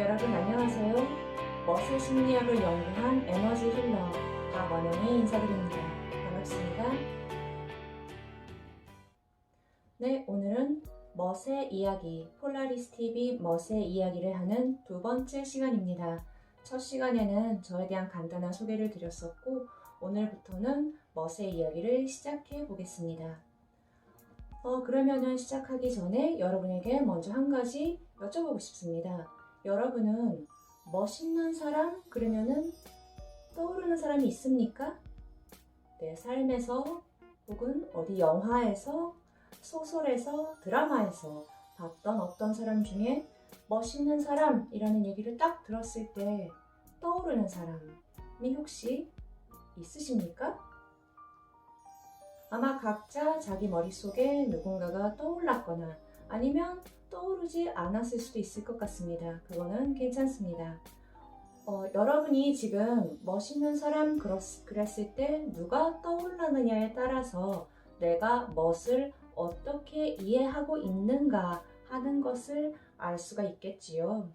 여러분 안녕하세요. 멋의 심리학을 연구한 에너지 힐러 박원영이 인사드립니다. 반갑습니다. 네, 오늘은 멋의 이야기, 폴라리스 TV 멋의 이야기를 하는 두 번째 시간입니다. 첫 시간에는 저에 대한 간단한 소개를 드렸었고 오늘부터는 멋의 이야기를 시작해 보겠습니다. 그러면은 시작하기 전에 여러분에게 먼저 한 가지 여쭤보고 싶습니다. 여러분은 멋있는 사람? 그러면은 떠오르는 사람이 있습니까? 내 삶에서 혹은 어디 영화에서, 소설에서, 드라마에서 봤던 어떤 사람 중에 멋있는 사람이라는 얘기를 딱 들었을 때 떠오르는 사람이 혹시 있으십니까? 아마 각자 자기 머릿속에 누군가가 떠올랐거나 아니면 떠오르지 않았을 수도 있을 것 같습니다. 그거는 괜찮습니다. 여러분이 지금 멋있는 사람 그랬을 때 누가 떠올랐느냐에 따라서 내가 멋을 어떻게 이해하고 있는가 하는 것을 알 수가 있겠지요.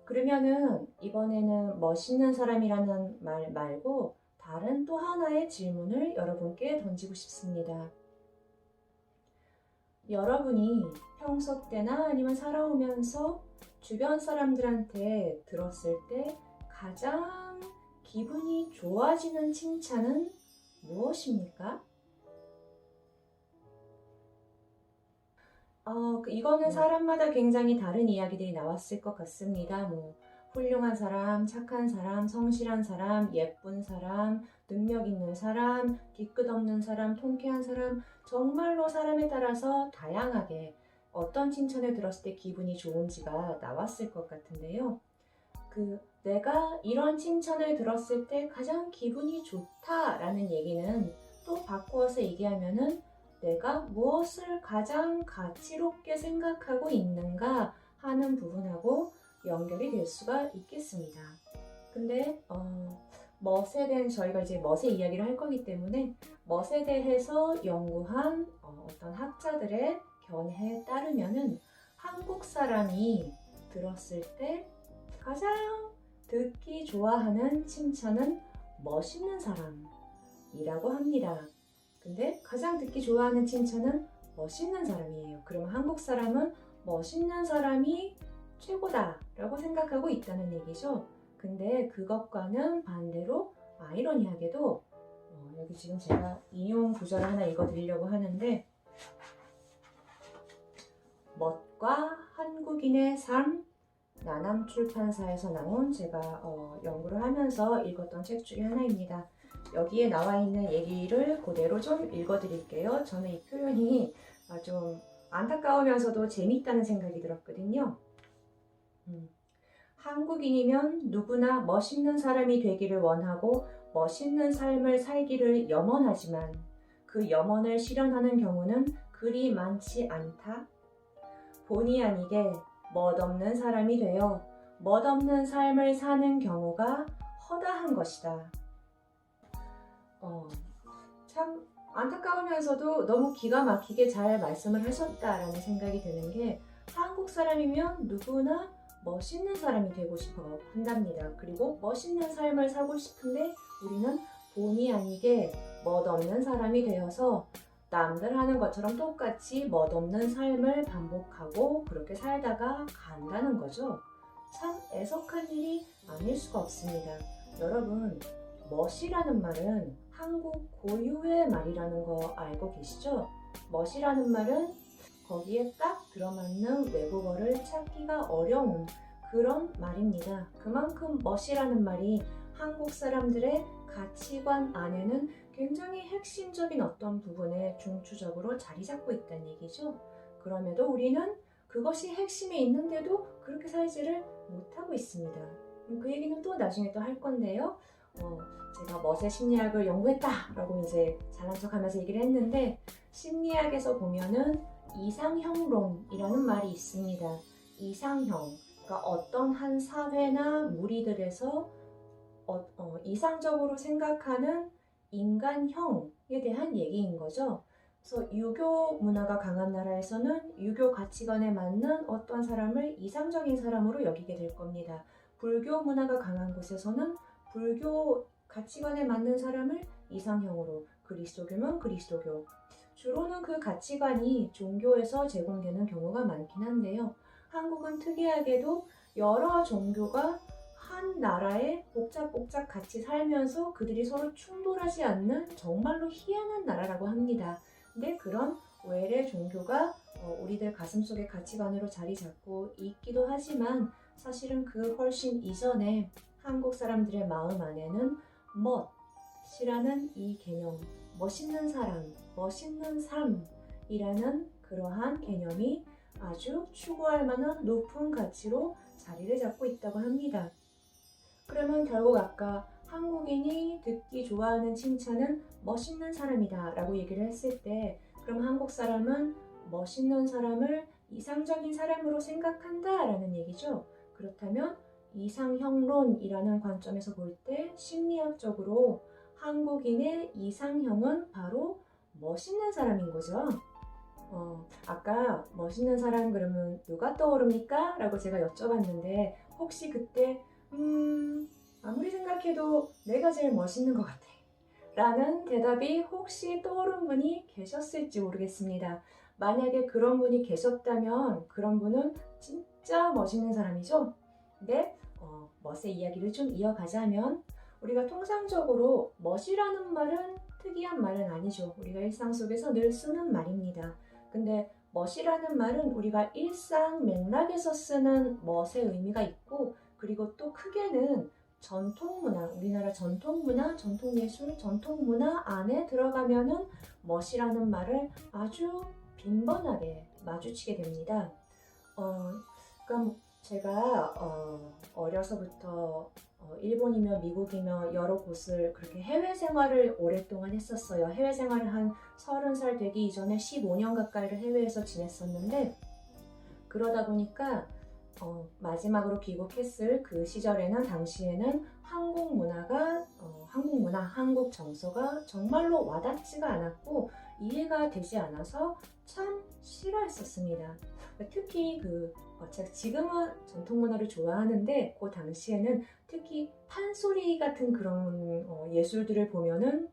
그러면은 이번에는 멋있는 사람이라는 말 말고 다른 또 하나의 질문을 여러분께 던지고 싶습니다. 여러분이 평소 때나 아니면 살아오면서 주변 사람들한테 들었을 때 가장 기분이 좋아지는 칭찬은 무엇입니까? 이거는 사람마다 굉장히 다른 이야기들이 나왔을 것 같습니다. 훌륭한 사람, 착한 사람, 성실한 사람, 예쁜 사람, 능력 있는 사람, 뒤끝 없는 사람, 통쾌한 사람, 정말로 사람에 따라서 다양하게 어떤 칭찬을 들었을 때 기분이 좋은지가 나왔을 것 같은데요. 내가 이런 칭찬을 들었을 때 가장 기분이 좋다라는 얘기는 또 바꾸어서 얘기하면은 내가 무엇을 가장 가치롭게 생각하고 있는가 하는 부분하고 연결이 될 수가 있겠습니다. 근데 멋에 대한 저희가 이제 멋의 이야기를 할 거기 때문에 멋에 대해서 연구한 어떤 학자들의 견해에 따르면은 한국 사람이 들었을 때 가장 듣기 좋아하는 칭찬은 멋있는 사람이라고 합니다. 근데 가장 듣기 좋아하는 칭찬은 멋있는 사람이에요. 그러면 한국 사람은 멋있는 사람이 최고다라고 생각하고 있다는 얘기죠. 근데 그것과는 반대로 아이러니하게도 여기 지금 제가 인용 구절을 하나 읽어드리려고 하는데 멋과 한국인의 삶 나남 출판사에서 나온 제가 연구를 하면서 읽었던 책 중에 하나입니다. 여기에 나와 있는 얘기를 그대로 좀 읽어드릴게요. 저는 이 표현이 좀 안타까우면서도 재밌다는 생각이 들었거든요. 한국인이면 누구나 멋있는 사람이 되기를 원하고 멋있는 삶을 살기를 염원하지만 그 염원을 실현하는 경우는 그리 많지 않다. 본의 아니게 멋없는 사람이 되어 멋없는 삶을 사는 경우가 허다한 것이다. 참 안타까우면서도 너무 기가 막히게 잘 말씀을 하셨다라는 생각이 드는 게 한국 사람이면 누구나 멋있는 사람이 되고 싶어 한답니다. 그리고 멋있는 삶을 살고 싶은데 우리는 본의 아니게 멋없는 사람이 되어서 남들 하는 것처럼 똑같이 멋없는 삶을 반복하고 그렇게 살다가 간다는 거죠. 참 애석한 일이 아닐 수가 없습니다. 여러분, 멋이라는 말은 한국 고유의 말이라는 거 알고 계시죠? 멋이라는 말은 거기에 딱 들어맞는 외국어를 찾기가 어려운 그런 말입니다. 그만큼 멋이라는 말이 한국 사람들의 가치관 안에는 굉장히 핵심적인 어떤 부분에 중추적으로 자리 잡고 있다는 얘기죠. 그럼에도 우리는 그것이 핵심에 있는데도 그렇게 살지를 못하고 있습니다. 그 얘기는 또 나중에 또 할 건데요. 제가 멋의 심리학을 연구했다라고 이제 잘난 척하면서 얘기를 했는데 심리학에서 보면은 이상형론이라는 말이 있습니다. 이상형, 그러니까 어떤 한 사회나 무리들에서 이상적으로 생각하는 인간형에 대한 얘기인 거죠. 그래서 유교 문화가 강한 나라에서는 유교 가치관에 맞는 어떤 사람을 이상적인 사람으로 여기게 될 겁니다. 불교 문화가 강한 곳에서는 불교 가치관에 맞는 사람을 이상형으로, 그리스도교면 그리스도교. 주로는 그 가치관이 종교에서 제공되는 경우가 많긴 한데요. 한국은 특이하게도 여러 종교가 한 나라에 복잡복잡 같이 살면서 그들이 서로 충돌하지 않는 정말로 희한한 나라라고 합니다. 근데 그런 외래 종교가 우리들 가슴속의 가치관으로 자리 잡고 있기도 하지만 사실은 그 훨씬 이전에 한국 사람들의 마음 안에는 멋이라는 이 개념, 멋있는 사람, 멋있는 삶이라는 그러한 개념이 아주 추구할 만한 높은 가치로 자리를 잡고 있다고 합니다. 그러면 결국 아까 한국인이 듣기 좋아하는 칭찬은 멋있는 사람이다 라고 얘기를 했을 때, 그럼 한국 사람은 멋있는 사람을 이상적인 사람으로 생각한다 라는 얘기죠. 그렇다면 이상형론이라는 관점에서 볼 때 심리학적으로 한국인의 이상형은 바로 멋있는 사람인 거죠. 아까 멋있는 사람 그러면 누가 떠오릅니까? 라고 제가 여쭤봤는데 혹시 그때 아무리 생각해도 내가 제일 멋있는 것 같아 라는 대답이 혹시 떠오른 분이 계셨을지 모르겠습니다. 만약에 그런 분이 계셨다면 그런 분은 진짜 멋있는 사람이죠. 근데 멋의 이야기를 좀 이어가자면 우리가 통상적으로 멋이라는 말은 특이한 말은 아니죠. 우리가 일상 속에서 늘 쓰는 말입니다. 근데 멋이라는 말은 우리가 일상 맥락에서 쓰는 멋의 의미가 있고, 그리고 또 크게는 전통문화, 우리나라 전통문화, 전통예술, 전통문화 안에 들어가면은 멋이라는 말을 아주 빈번하게 마주치게 됩니다. 그럼 제가 어려서부터 일본이며 미국이며 여러 곳을 그렇게 해외 생활을 오랫동안 했었어요. 해외 생활을 한 30살 되기 이전에 15년 가까이를 해외에서 지냈었는데, 그러다 보니까 마지막으로 귀국했을 그 시절에는 당시에는 한국 문화가 한국 문화, 한국 정서가 정말로 와닿지가 않았고 이해가 되지 않아서 참 싫어했었습니다. 특히 제가 지금은 전통 문화를 좋아하는데 그 당시에는 특히 판소리 같은 그런 예술들을 보면은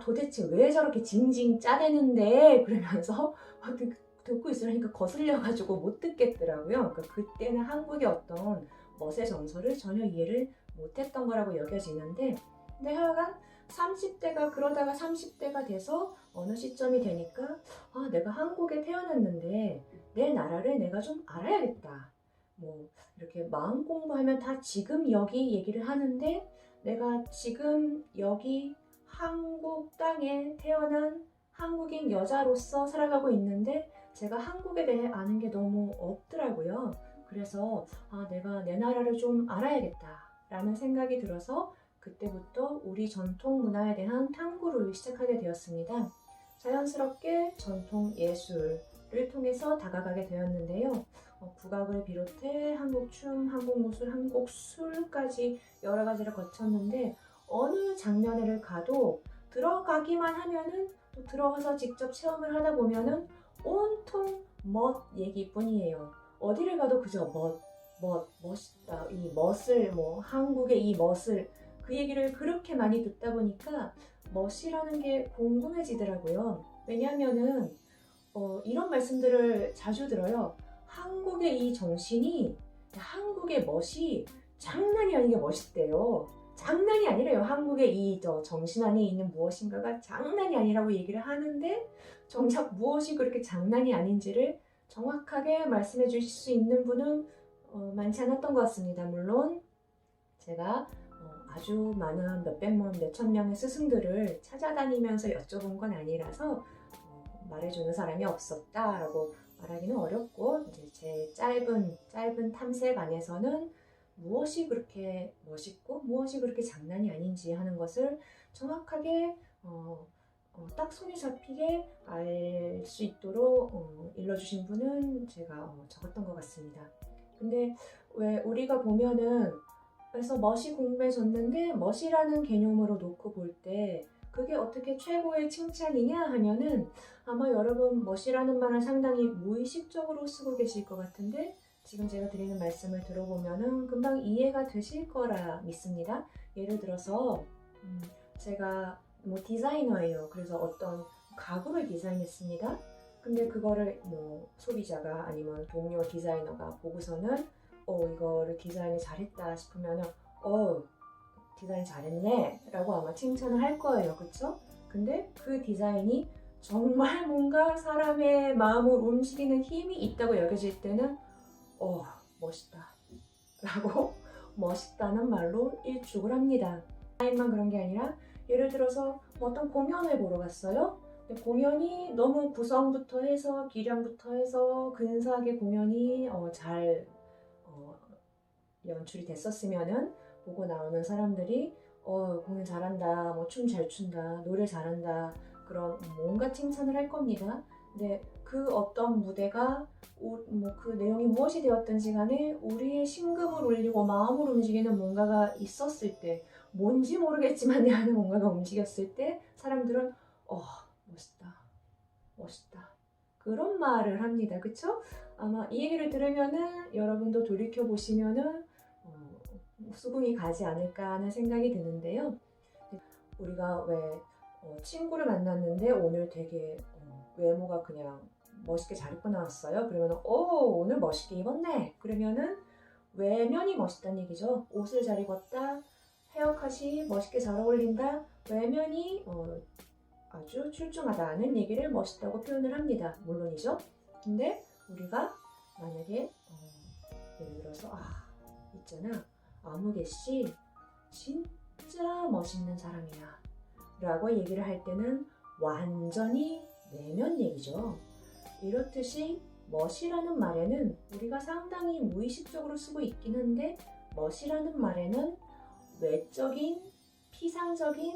도대체 왜 저렇게 징징 짜대는데 그러면서 듣고 있으려니까 거슬려가지고 못 듣겠더라고요. 그러니까 그때는 한국의 어떤 멋의 정서를 전혀 이해를 못했던 거라고 여겨지는데, 근데 하여간 30대가 그러다가 30대가 돼서 어느 시점이 되니까 내가 한국에 태어났는데 내 나라를 내가 좀 알아야겠다. 뭐 이렇게 마음 공부하면 다 지금 여기 얘기를 하는데 내가 지금 여기 한국 땅에 태어난 한국인 여자로서 살아가고 있는데 제가 한국에 대해 아는 게 너무 없더라고요. 그래서 내가 내 나라를 좀 알아야겠다 라는 생각이 들어서 그때부터 우리 전통 문화에 대한 탐구를 시작하게 되었습니다. 자연스럽게 전통 예술을 통해서 다가가게 되었는데요. 국악을 비롯해 한국 춤, 한국 무술, 한국 술까지 여러 가지를 거쳤는데 어느 장면회를 가도 들어가기만 하면은 또 들어가서 직접 체험을 하다 보면은 온통 멋 얘기뿐이에요. 어디를 가도 그저 멋있다. 이 멋을 한국의 이 멋을 그 얘기를 그렇게 많이 듣다 보니까 멋이라는 게 궁금해지더라고요. 왜냐하면은 이런 말씀들을 자주 들어요. 한국의 이 정신이, 한국의 멋이 장난이 아니게 멋있대요. 장난이 아니래요. 한국의 이 정신 안에 있는 무엇인가가 장난이 아니라고 얘기를 하는데 정작 무엇이 그렇게 장난이 아닌지를 정확하게 말씀해 주실 수 있는 분은 많지 않았던 것 같습니다. 물론 제가 아주 많은 몇백 명, 몇천 명의 스승들을 찾아다니면서 여쭤본 건 아니라서 말해주는 사람이 없었다라고 말하기는 어렵고, 이제 제 짧은 탐색 안에서는 무엇이 그렇게 멋있고 무엇이 그렇게 장난이 아닌지 하는 것을 정확하게 딱 손이 잡히게 알 수 있도록 일러주신 분은 제가 적었던 것 같습니다. 근데 왜 우리가 보면은 그래서 멋이 공부해졌는데 멋이라는 개념으로 놓고 볼 때 그 그게 어떻게 최고의 칭찬이냐 하면은 아마 여러분 멋이라는 말을 상당히 무의식적으로 쓰고 계실 것 같은데 지금 제가 드리는 말씀을 들어보면은 금방 이해가 되실 거라 믿습니다. 예를 들어서 제가 뭐 디자이너예요. 그래서 어떤 가구를 디자인했습니다. 근데 그거를 뭐 소비자가 아니면 동료 디자이너가 보고서는 이거를 디자인을 잘했다 싶으면은 디자인 잘했네 라고 아마 칭찬을 할 거예요. 그쵸? 근데 그 디자인이 정말 뭔가 사람의 마음을 움직이는 힘이 있다고 여겨질 때는 멋있다 라고 멋있다는 말로 일축을 합니다. 디자인만 그런 게 아니라 예를 들어서 어떤 공연을 보러 갔어요. 근데 공연이 너무 구성부터 해서 기량부터 해서 근사하게 공연이 잘 연출이 됐었으면은 보고 나오는 사람들이 공연 잘한다, 뭐 춤 잘 춘다, 노래 잘한다 그런 뭔가 칭찬을 할 겁니다. 근데 그 어떤 무대가 그 내용이 무엇이 되었든지 간에 우리의 심금을 울리고 마음을 움직이는 뭔가가 있었을 때 뭔지 모르겠지만 내 안에 뭔가가 움직였을 때 사람들은 멋있다, 멋있다 그런 말을 합니다. 그쵸? 아마 이 얘기를 들으면은 여러분도 돌이켜 보시면은 수긍이 가지 않을까 하는 생각이 드는데요. 우리가 왜 친구를 만났는데 오늘 되게 외모가 그냥 멋있게 잘 입고 나왔어요. 그러면 오늘 멋있게 입었네. 그러면은 외면이 멋있다는 얘기죠. 옷을 잘 입었다. 헤어컷이 멋있게 잘 어울린다. 외면이 아주 출중하다는 얘기를 멋있다고 표현을 합니다. 물론이죠. 근데 우리가 만약에 예를 들어서 있잖아. 아무개씨 진짜 멋있는 사람이야 라고 얘기를 할 때는 완전히 내면 얘기죠. 이렇듯이 멋이라는 말에는 우리가 상당히 무의식적으로 쓰고 있긴 한데 멋이라는 말에는 외적인 피상적인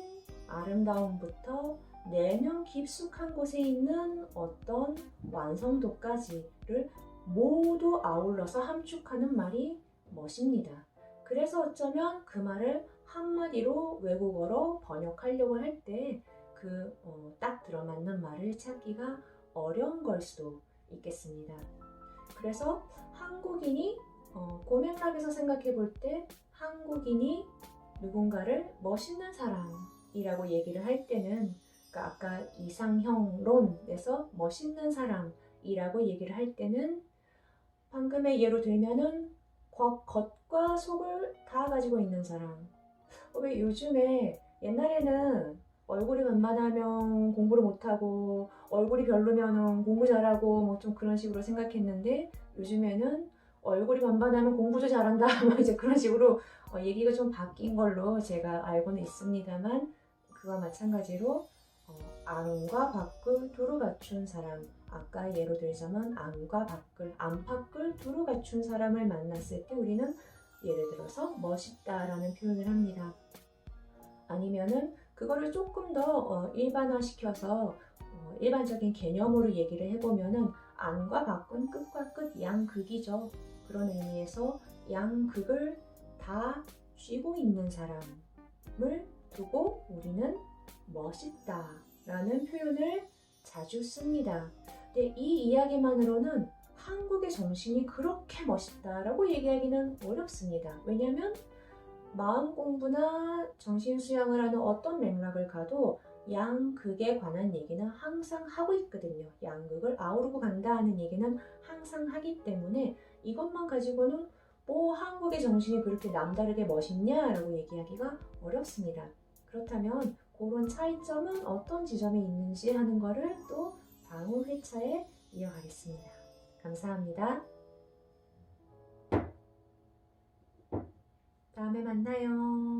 아름다움부터 내면 깊숙한 곳에 있는 어떤 완성도까지를 모두 아울러서 함축하는 말이 멋입니다. 그래서 어쩌면 그 말을 한마디로 외국어로 번역하려고 할 때 딱 들어맞는 말을 찾기가 어려운 걸 수도 있겠습니다. 그래서 한국인이 고맥락에서 생각해 볼 때 한국인이 누군가를 멋있는 사람이라고 얘기를 할 때는 그러니까 아까 이상형론에서 멋있는 사람이라고 얘기를 할 때는 방금의 예로 들면은 겉과 속을 다 가지고 있는 사람. 왜 요즘에 옛날에는 얼굴이 만만하면 공부를 못하고 얼굴이 별로면 공부 잘하고 뭐 좀 그런 식으로 생각했는데 요즘에는 얼굴이 만만하면 공부도 잘한다 뭐 이제 그런 식으로 얘기가 좀 바뀐 걸로 제가 알고는 있습니다만 그와 마찬가지로 안과 밖을 두루 갖춘 사람 아까 예로 들자면 안과 밖을 안팎을 두루 갖춘 사람을 만났을 때 우리는 예를 들어서 멋있다라는 표현을 합니다. 아니면은 그거를 조금 더 일반화시켜서 일반적인 개념으로 얘기를 해보면은 안과 밖은 끝과 끝 양극이죠. 그런 의미에서 양극을 다 쥐고 있는 사람을 두고 우리는 멋있다라는 표현을 자주 씁니다. 근데 이 이야기만으로는 한국의 정신이 그렇게 멋있다라고 얘기하기는 어렵습니다. 왜냐하면 마음 공부나 정신 수양을 하는 어떤 맥락을 가도 양극에 관한 얘기는 항상 하고 있거든요. 양극을 아우르고 간다 하는 얘기는 항상 하기 때문에 이것만 가지고는 뭐 한국의 정신이 그렇게 남다르게 멋있냐라고 얘기하기가 어렵습니다. 그렇다면 그런 차이점은 어떤 지점에 있는지 하는 거를 또 다음 회차에 이어가겠습니다. 감사합니다. 다음에 만나요.